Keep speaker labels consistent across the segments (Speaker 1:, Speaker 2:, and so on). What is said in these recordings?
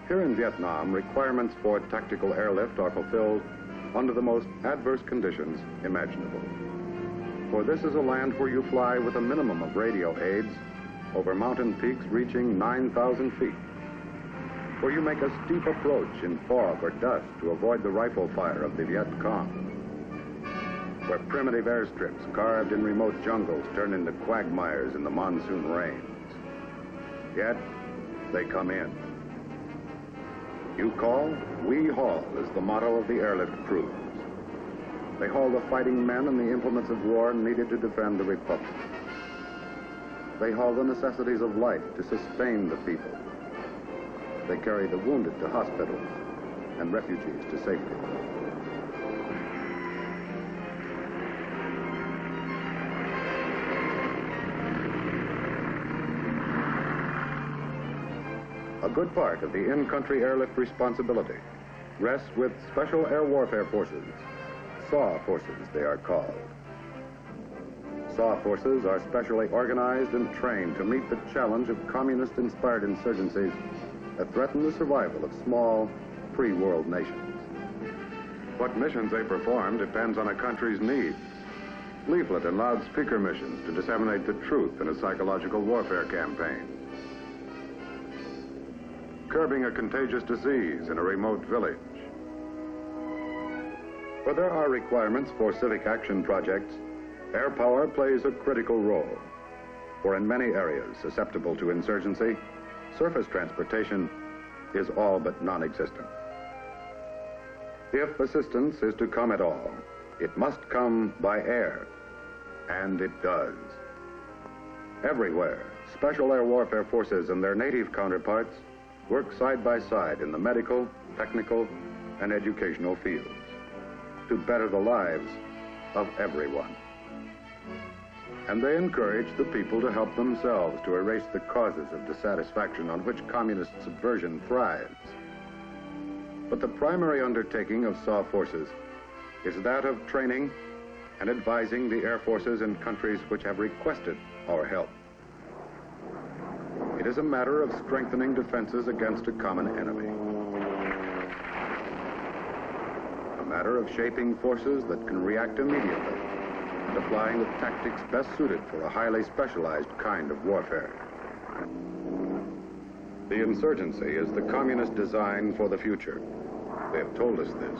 Speaker 1: Here in Vietnam, requirements for tactical airlift are fulfilled under the most adverse conditions imaginable. For this is a land where you fly with a minimum of radio aids over mountain peaks reaching 9,000 feet, where you make a steep approach in fog or dust to avoid the rifle fire of the Viet Cong, where primitive airstrips carved in remote jungles turn into quagmires in the monsoon rains. Yet, they come in. You call, we haul is the motto of the airlift crews. They haul the fighting men and the implements of war needed to defend the Republic. They haul the necessities of life to sustain the people. They carry the wounded to hospitals and refugees to safety. A good part of the in-country airlift responsibility rests with Special Air Warfare Forces, SAW forces they are called. SAW forces are specially organized and trained to meet the challenge of communist-inspired insurgencies that threaten the survival of small, free world nations. What missions they perform depends on a country's needs. Leaflet and loudspeaker missions to disseminate the truth in a psychological warfare campaign. Curbing a contagious disease in a remote village. Where there are requirements for civic action projects, air power plays a critical role. For in many areas susceptible to insurgency, surface transportation is all but non-existent. If assistance is to come at all, it must come by air, and it does. Everywhere, Special Air Warfare Forces and their native counterparts work side by side in the medical, technical, and educational fields to better the lives of everyone. And they encourage the people to help themselves to erase the causes of dissatisfaction on which communist subversion thrives. But the primary undertaking of SAW forces is that of training and advising the air forces in countries which have requested our help. It is a matter of strengthening defenses against a common enemy. A matter of shaping forces that can react immediately and applying the tactics best suited for a highly specialized kind of warfare. The insurgency is the communist design for the future. They have told us this.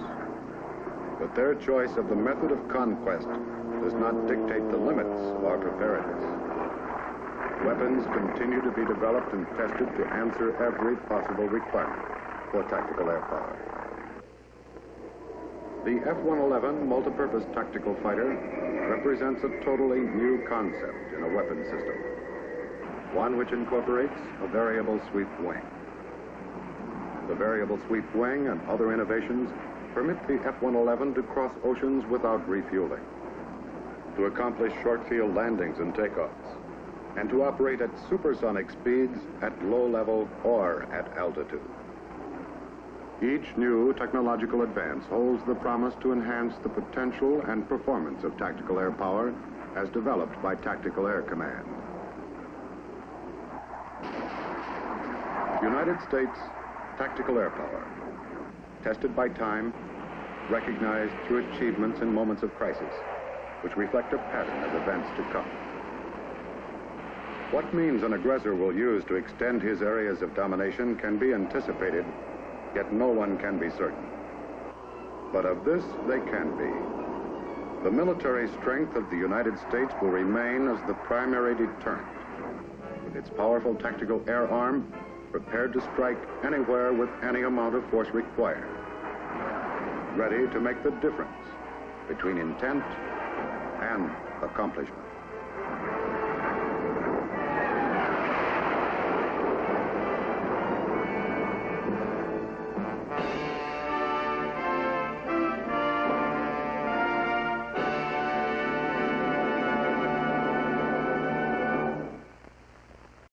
Speaker 1: But their choice of the method of conquest does not dictate the limits of our preparedness. Weapons continue to be developed and tested to answer every possible requirement for tactical air power. The F-111 multipurpose tactical fighter represents a totally new concept in a weapon system, one which incorporates a variable sweep wing. The variable sweep wing and other innovations permit the F-111 to cross oceans without refueling, to accomplish short-field landings and takeoffs, and to operate at supersonic speeds at low level or at altitude. Each new technological advance holds the promise to enhance the potential and performance of tactical air power as developed by Tactical Air Command. United States tactical air power, tested by time, recognized through achievements in moments of crisis, which reflect a pattern of events to come. What means an aggressor will use to extend his areas of domination can be anticipated, yet no one can be certain. But of this, they can be. The military strength of the United States will remain as the primary deterrent, with its powerful tactical air arm prepared to strike anywhere with any amount of force required, ready to make the difference between intent and accomplishment.